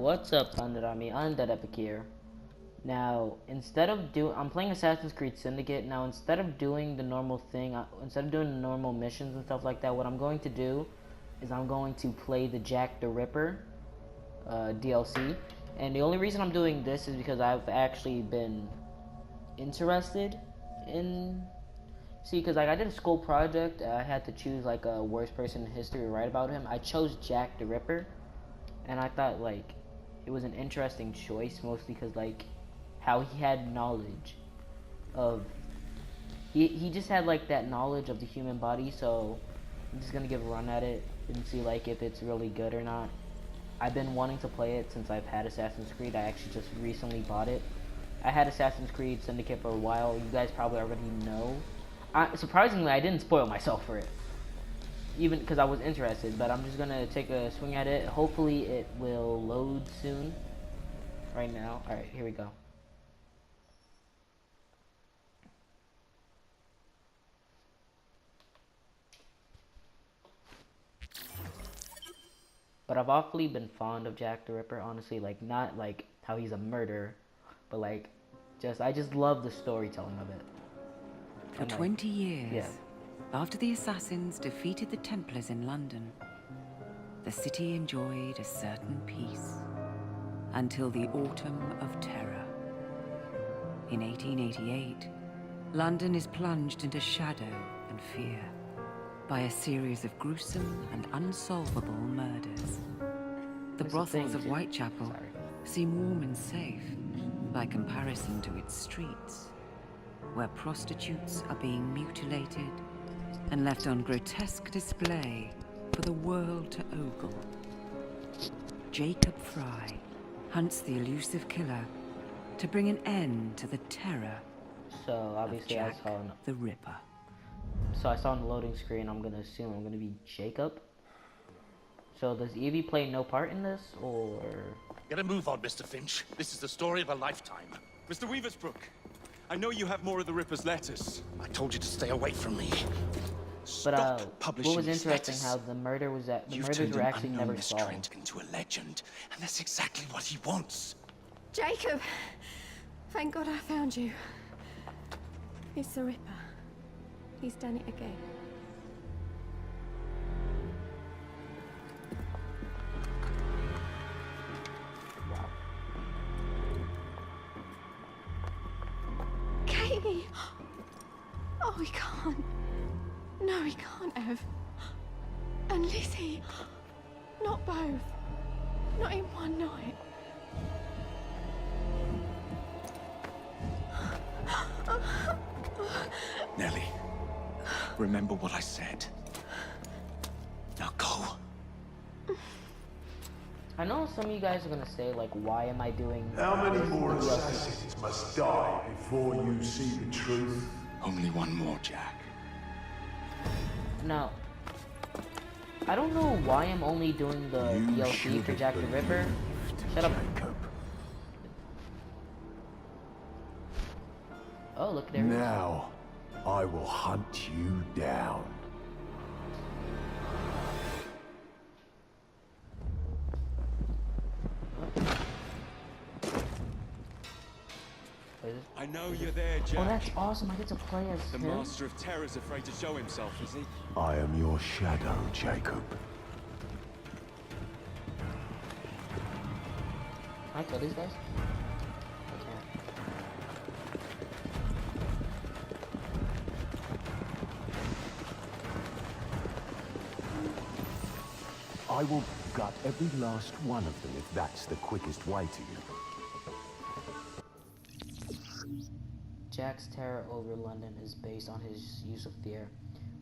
What's up, Undead Army? Undead Epic here. Now, I'm playing Assassin's Creed Syndicate. Now, instead of doing the normal thing, instead of doing the normal missions and stuff like that, what I'm going to do is I'm going to play the Jack the Ripper DLC. And the only reason I'm doing this is because I've actually been interested in... See, because like I did a school project, I had to choose like a worst person in history to write about him. I chose Jack the Ripper, and I thought like it was an interesting choice, mostly because like how he had knowledge of he just had like that knowledge of the human body. So I'm just gonna give a run at it and see like if it's really good or not. I've been wanting to play it since I've had Assassin's Creed. I actually just recently bought it. I had Assassin's Creed Syndicate for a while. You guys probably already know. Surprisingly, I didn't spoil myself for it, even because I was interested, but I'm just gonna take a swing at it. Hopefully it will load soon. Right now. Alright, here we go. But I've awfully been fond of Jack the Ripper, honestly, like not like how he's a murderer, but like I just love the storytelling of it. For 20 years, after the assassins defeated the Templars in London, the city enjoyed a certain peace until the Autumn of Terror. In 1888, London is plunged into shadow and fear by a series of gruesome and unsolvable murders. The brothels of Whitechapel seem warm and safe by comparison to its streets, where prostitutes are being mutilated and left on grotesque display for the world to ogle. Jacob Fry hunts the elusive killer to bring an end to the terror of Jack the Ripper. So I saw on the loading screen, I'm gonna assume I'm gonna be Jacob. So does Evie play no part in this, or...? Get a move on, Mr. Finch. This is the story of a lifetime. Mr. Weaversbrook, I know you have more of the Ripper's letters. I told you to stay away from me. But what was interesting how the murder was that the murders were actually never solved. Into a legend, and that's exactly what he wants. Jacob, thank God I found you. It's the Ripper. He's done it again. Katie! Oh, he can't. No, he can't have. And Lizzie. Not both. Not in one night. Nellie, remember what I said. Now go. I know some of you guys are gonna say, like, why am I doing... How many more assassins must die before you see the truth? Only one more, Jack. Now, I don't know why I'm only doing the DLC for Jack the Ripper. Shut up. Oh, look there. Now, I will hunt you down. I know you're there, Jack. Oh, that's awesome. I get to play as The him. Master of Terror's afraid to show himself, is he? I am your shadow, Jacob. Can I kill these guys? I will gut every last one of them if that's the quickest way to you. Jack's terror over London is based on his use of fear.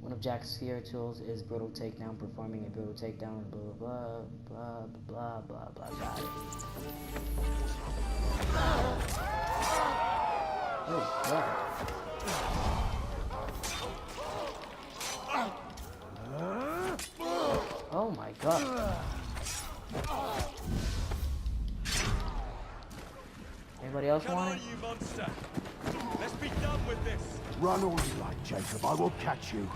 One of Jack's fear tools is brutal takedown, performing a brutal takedown, blah blah blah blah blah blah blah. Got it. Oh god. Oh my god. Anybody else want it? You monster! Let's be done with this! Run all you like, Jacob. I will catch you.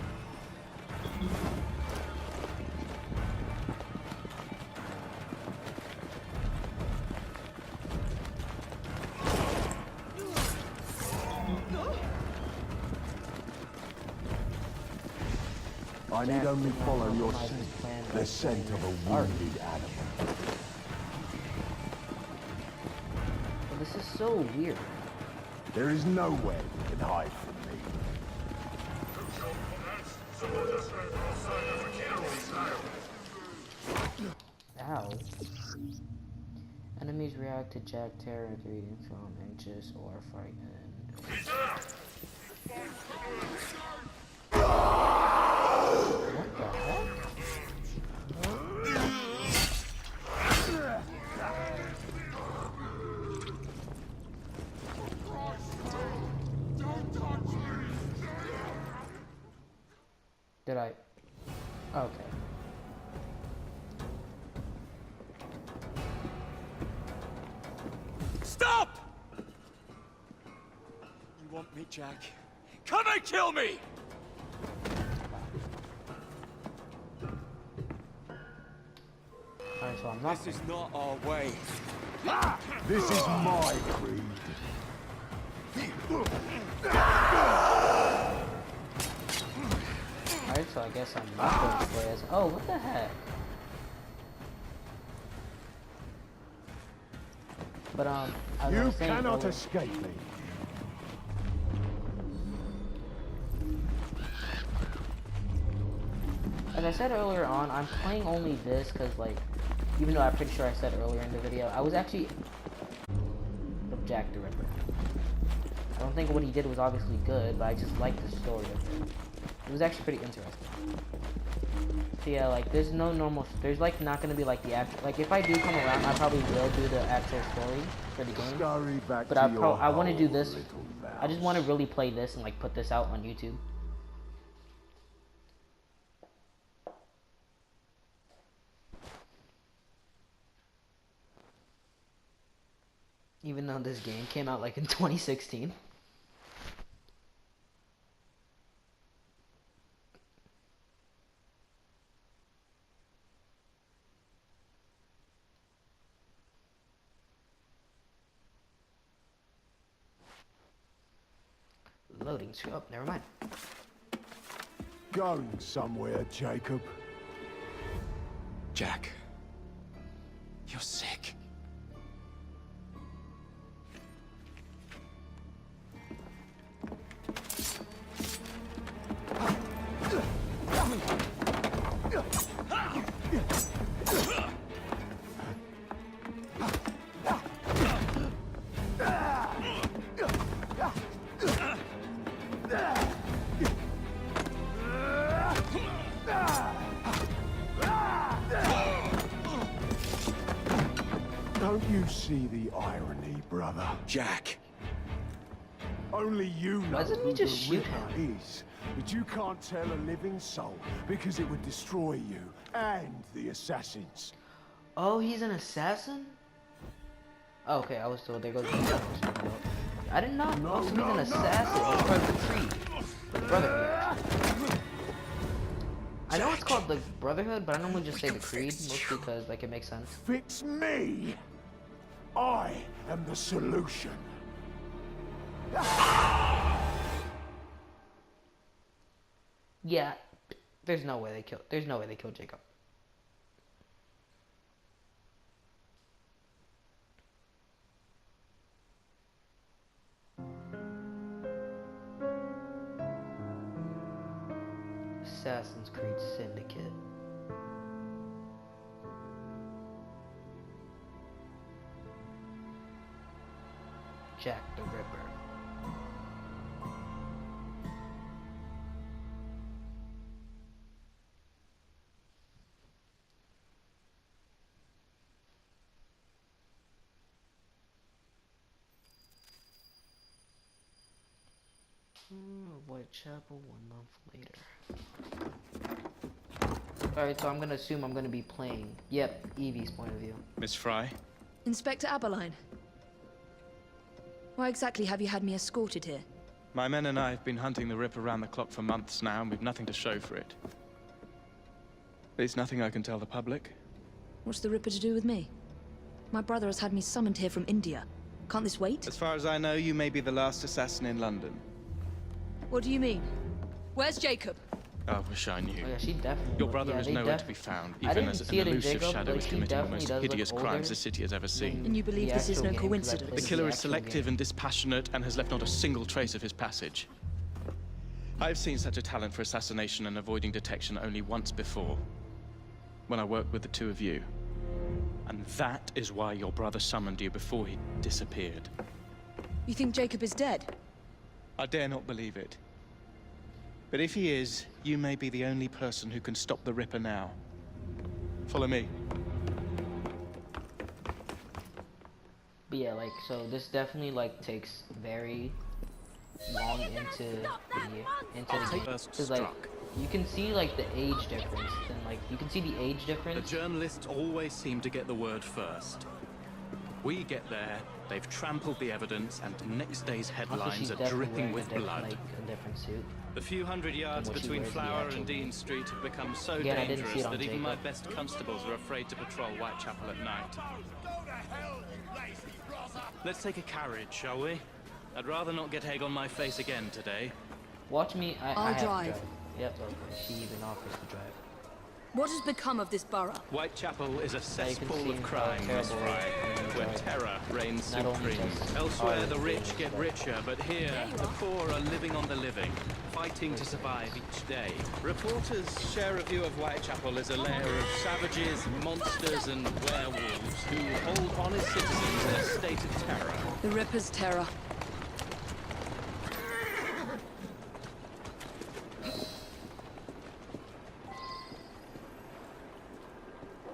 I need Jack only did not follow your compromise his scent. plan The by scent killing of a his guard. wounded animal. Well, this is so weird. There is nowhere you can hide from me. Ow. Enemies react to Jack terror greetings from anxious or frightened. What the heck? Did I? Okay. Stop! You want me, Jack? Come and kill me! Alright, so I'm not. This is not our way. This is my creed. Alright, so I guess I'm not going to play as. Oh, what the heck? But as I You was saying cannot earlier- escape me. As I said earlier on, I'm playing only this because, like, even though I'm pretty sure I said earlier in the video, I was actually of Jack the Ripper. I don't think what he did was obviously good, but I just liked the story of it. It was actually pretty interesting. So yeah, like, there's no normal, there's like not gonna be like the actual, like if I do come around, I probably will do the actual story for the game. Scurry back But to your I want to do hole, this. little I just mouse. want to really play this and like put this out on YouTube. Even though this game came out like in 2016. Loading screw up, never mind. Going somewhere, Jacob. Jack, you're sick. Don't you see the irony, brother? Jack, Only you know Why doesn't he who just the shoot Ripper is, but you can't tell a living soul because it would destroy you and the assassins. Oh, he's an assassin? Oh, okay, I was told there goes the assassin. I didn't know. No, Oh, so he's no, an no, assassin. no. He's part of the Creed. The Brotherhood. I know it's called the Brotherhood, but I normally just say the Creed, mostly because like it makes sense. Fix me. I am the solution. Yeah, there's no way they killed Jacob. Assassin's Creed Syndicate. Jack the Ripper. Whitechapel 1 month later. Alright, so I'm gonna assume I'm gonna be playing. Yep, Evie's point of view. Miss Fry, Inspector Aberline. Why exactly have you had me escorted here? my men and I have been hunting the Ripper around the clock for months now, and we've nothing to show for it. There's nothing I can tell the public. What's the Ripper to do with me? My brother has had me summoned here from India. Can't this wait? As far as I know, you may be the last assassin in London. What do you mean? Where's Jacob? I wish I knew. Oh yeah, she definitely. Your brother yeah, is they nowhere to be found, I even didn't as see an it in elusive Jacob, shadow but is she committing the definitely most does look hideous crimes older the city has ever seen. And you believe this is no actual game, 'cause I coincidence? played The killer is actual selective game. and dispassionate and has left not a single trace of his passage. I've seen such a talent for assassination and avoiding detection only once before, when I worked with the two of you. And that is why your brother summoned you before he disappeared. You think Jacob is dead? I dare not believe it. But if he is, you may be the only person who can stop the Ripper now. Follow me. But yeah, like, so this definitely like takes very long into the game. Because like you can see like the age difference, and like you can see the age The difference. journalists always seem to get the word first. We get there, they've trampled the evidence, and next day's Also, headlines she's are definitely dripping wearing with a blood. like a different suit. The few hundred yards what she between wears in the Flower actual and Dean game. Street have become so Again, I didn't see dangerous it on that even my Jacob. best constables are afraid to patrol Whitechapel at night. Let's take a carriage, shall we? I'd rather not get egg on my face again today. Watch me. I I'll have to drive. Yep. Okay. She even offers to drive. What has become of this borough? Whitechapel is a you can cesspool see of crime, Miss terrible Fry, where right. terror reigns Not only supreme. just Elsewhere, horror, the rich get but- richer, but here, the poor are living on the living, fighting to survive each day. Reporters share a view of Whitechapel as a lair of savages, monsters, and werewolves who hold honest citizens in a state of terror. The Ripper's terror.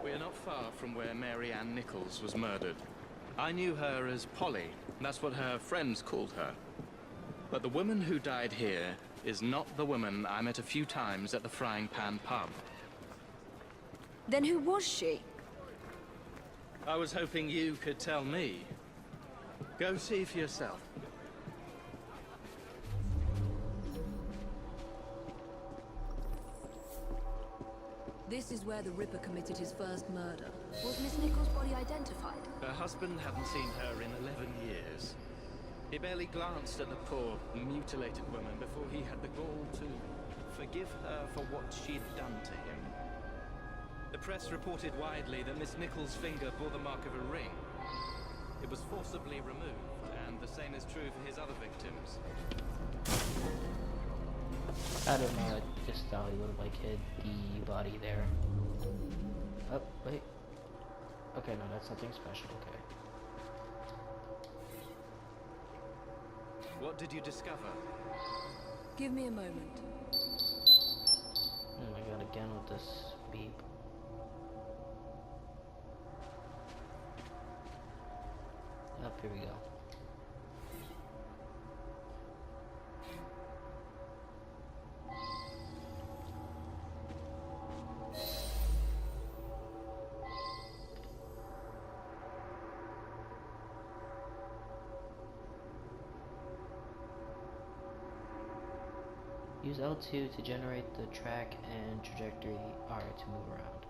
We are not far from where Mary Ann Nichols was murdered. I knew her as Polly. That's what her friends called her. But the woman who died here is not the woman I met a few times at the Frying Pan pub. Then who was she? I was hoping you could tell me. Go see for yourself. This is where the Ripper committed his first murder. Was Miss Nichols' body identified? Her husband hadn't seen her in 11 years. He barely glanced at the poor, mutilated woman before he had the gall to forgive her for what she'd done to him. The press reported widely that Miss Nichols' finger bore the mark of a ring. It was forcibly removed, and the same is true for his other victims. I don't know. I just thought he would have like hid the body there. Oh wait. Okay, no, that's something special. Okay. What did you discover? Give me a moment. Oh my god! Again with this beep. Up here we go. Use L2 to generate the track and trajectory R to move around.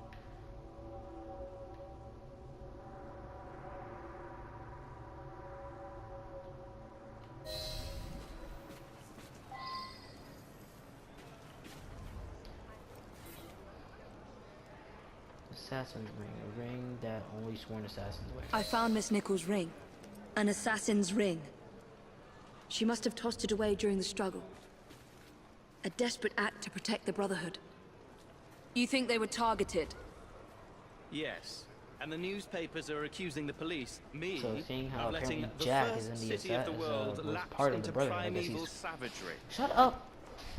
Assassin's ring, a ring that only sworn assassins wear. I found Miss Nichols' ring. An assassin's ring. She must have tossed it away during the struggle. A desperate act to protect the Brotherhood. You think they were targeted? Yes. And the newspapers are accusing the police, me, So seeing how of letting apparently the Jack first is in the city of the world was lapse part of the into Brotherhood. I guess primeval he's... savagery. Shut up!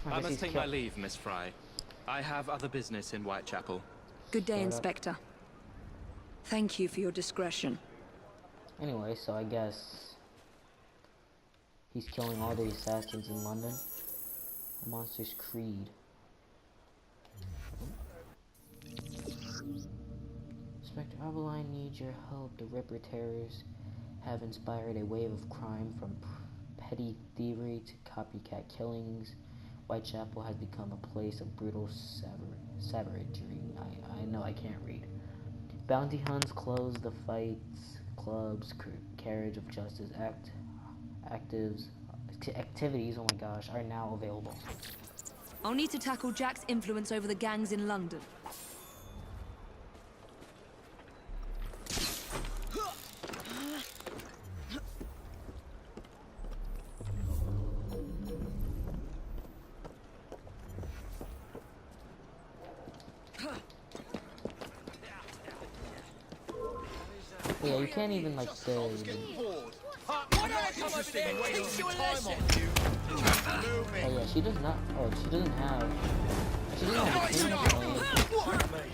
I guess must he's take my killed. leave, Miss Fry. I have other business in Whitechapel. Good day, Shut up. Inspector. Thank you for your discretion. Anyway, so I guess he's killing all the assassins in London. A Monster's Creed. Inspector Abeline needs your help. The Ripper terrors have inspired a wave of crime from petty thievery to copycat killings. Whitechapel has become a place of brutal savagery. I know I can't read. Bounty hunts close the fights, clubs, carriage of justice activities, oh my gosh, are now available. I'll need to tackle Jack's influence over the gangs in London. Yeah, you can't even like say. Why don't I come over there and teach you a lesson? Oh yeah, she does not. Oh, she doesn't have. She doesn't have a team playing.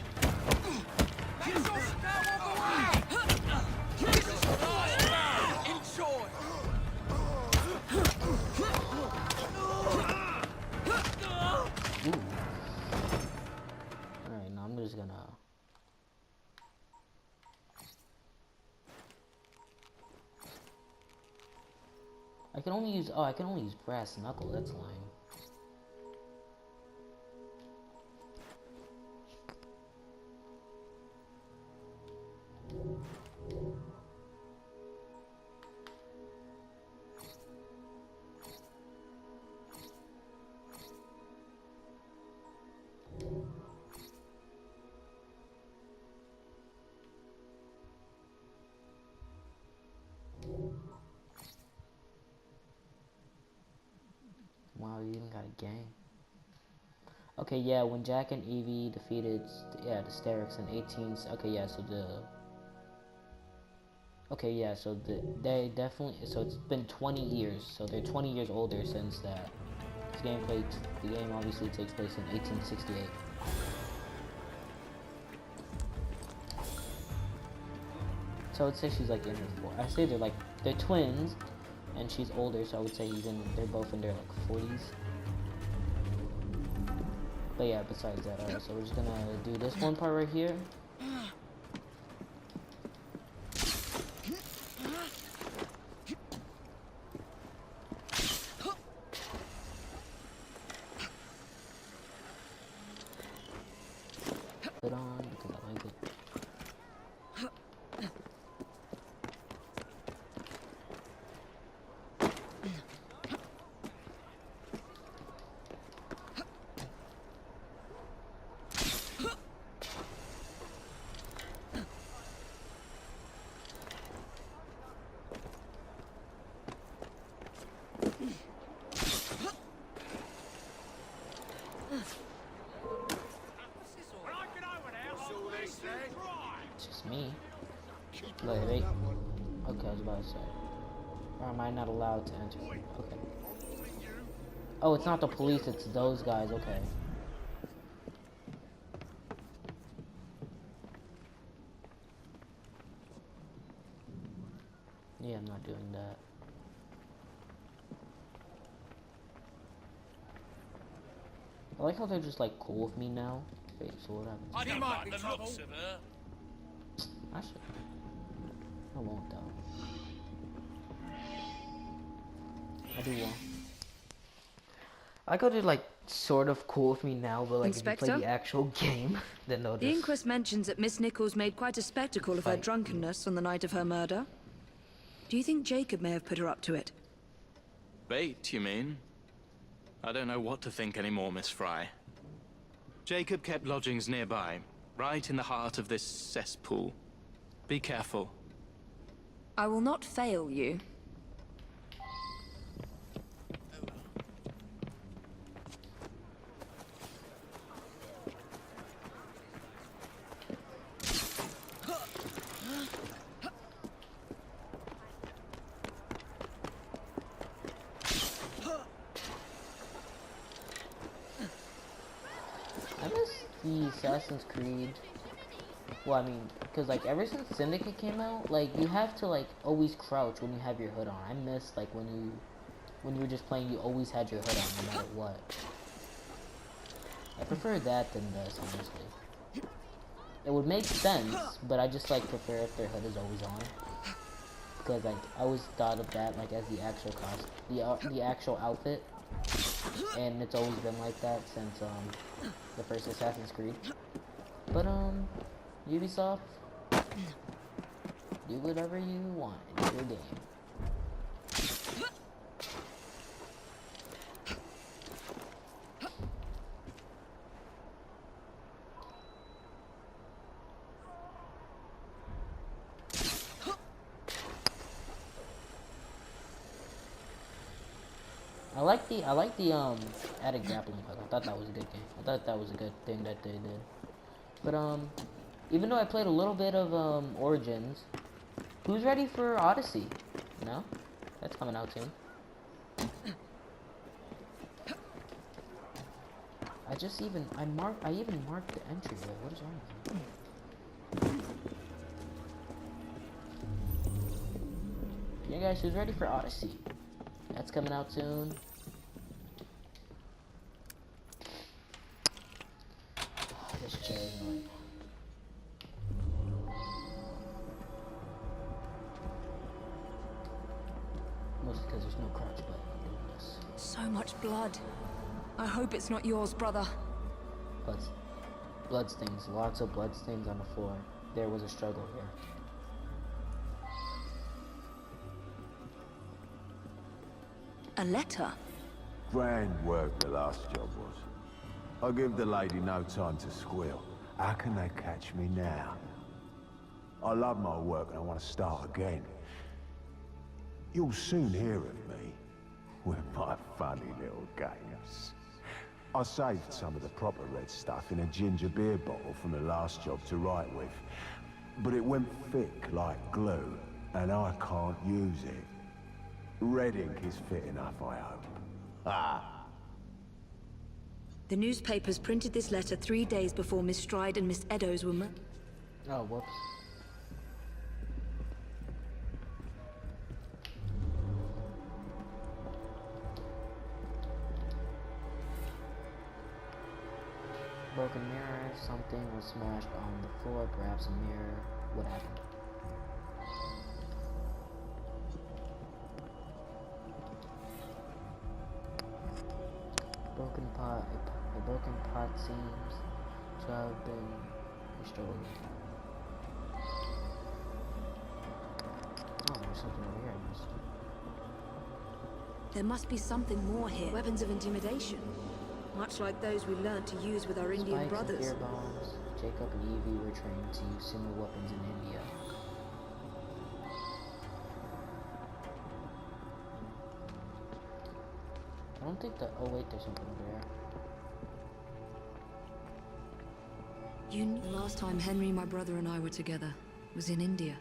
Alright, now I'm just gonna. I can only use. Oh, I can only use brass knuckle. That's lying. Wow, you even got a gang. Okay, yeah, when Jack and Evie defeated, the Sterix in 18. Okay, yeah, so the. Okay, yeah, so they definitely. So it's been 20 years. So they're 20 years older since that. The game obviously takes place in 1868. So I would say she's like in her I say they're twins, and she's older, so I would say they're both in their like 40s. But yeah, besides that, alright, so we're just gonna do this one part right here. Put on because I like it. It's just me. Wait. Okay, I was about to say. Or am I not allowed to enter? Okay. Oh, it's not the police, it's those guys, okay. Yeah, I'm not doing that. I like how they're just like cool with me now. Wait, so what happens? I don't like the looks of her. Actually, I won't though. I do want. I go to like sort of cool with me now, but like Inspector? if you play the actual game, then they'll The just. inquest mentions that Miss Nichols made quite a spectacle of her Fight. drunkenness on the night of her murder. Do you think Jacob may have put her up to it? Bait, you mean? I don't know what to think anymore, Miss Fry. Jacob kept lodgings nearby, right in the heart of this cesspool. Be careful. I will not fail you. I miss the Assassin's Creed. Well, I mean, because like ever since Syndicate came out, like you have to like always crouch when you have your hood on. I miss like when you were just playing, you always had your hood on no matter what. I prefer that than this, honestly. It would make sense, but I just like prefer if their hood is always on. Because like I always thought of that like as the actual the actual outfit, and it's always been like that since the first Assassin's Creed. But Ubisoft, do whatever you want. It's your game. like the added grappling hook. I thought that was a good game. I thought that was a good thing that they did. But even though I played a little bit of Origins, who's ready for Odyssey? No, that's coming out soon. I even marked the entryway. What is wrong with me? Yeah, guys, who's ready for Odyssey? That's coming out soon. Oh, this chair is annoying. Mostly because there's no crouch button on doing this. So much blood. I hope it's not yours, brother. Blood stains. Lots of blood stains on the floor. There was a struggle here. A letter? Grand work the last job was. I give the lady no time to squeal. How can they catch me now? I love my work and I want to start again. You'll soon hear of me with my funny little games. I saved some of the proper red stuff in a ginger beer bottle from the last job to write with. But it went thick like glue, and I can't use it. Red ink is fit enough, I hope. Ah! The newspapers printed this letter 3 days before Miss Stride and Miss Eddowes were murdered. Oh, whoops. Broken mirror, something was smashed on the floor, perhaps a mirror. What happened? A broken pot seems to have been restored. Oh, there's something over here I missed. There must be something more here. Weapons of intimidation. Much like those we learned to use with our Indian Spikes brothers. and fear bombs. Jacob and Evie were trained to use similar weapons in India. I don't think that. Oh wait, there's something over there. The last time Henry, my brother, and I were together was in India.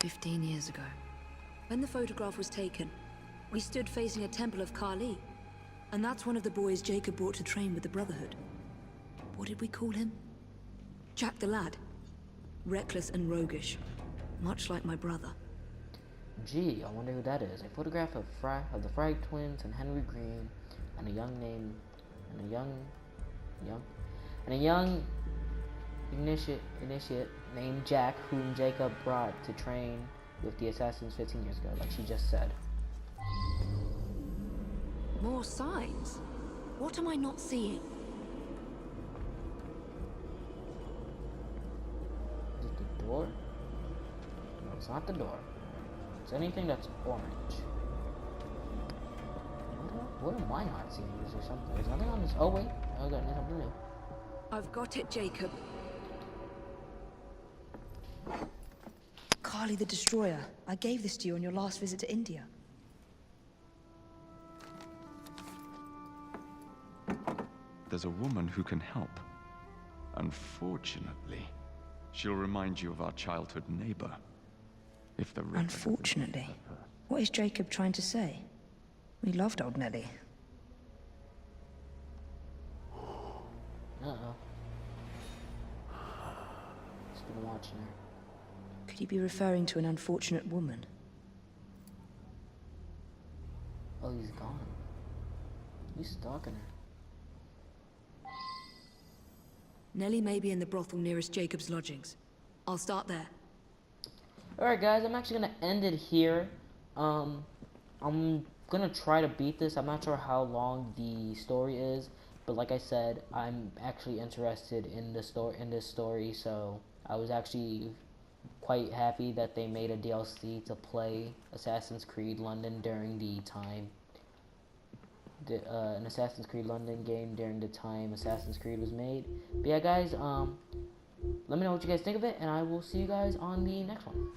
15 years ago. When the photograph was taken, we stood facing a temple of Kali. And that's one of the boys Jacob brought to train with the Brotherhood. What did we call him? Jack the Lad. Reckless and roguish. Much like my brother. Gee, I wonder who that is. A photograph of the Frag twins and Henry Green, and a young initiate named Jack, whom Jacob brought to train with the assassins 15 years ago, like she just said. More signs? What am I not seeing? Is it the door? No, it's not the door. It's anything that's orange. What am I not seeing? Is there something? There's nothing on this. Oh wait, I got something new. I've got it, Jacob. Kali the Destroyer. I gave this to you on your last visit to India. There's a woman who can help. Unfortunately, she'll remind you of our childhood neighbor. If the Ripper... Unfortunately? What is Jacob trying to say? We loved old Nellie. Uh-oh. Just been watching her. Could he be referring to an unfortunate woman? Oh, he's gone. He's stalking her. Nellie may be in the brothel nearest Jacob's lodgings. I'll start there. Alright guys, I'm actually gonna end it here. I'm gonna try to beat this. I'm not sure how long the story is, but like I said, I'm actually interested in this story, so I was actually quite happy that they made a DLC to play Assassin's Creed London during the time. An Assassin's Creed London game during the time Assassin's Creed was made. But yeah guys, let me know what you guys think of it, and I will see you guys on the next one.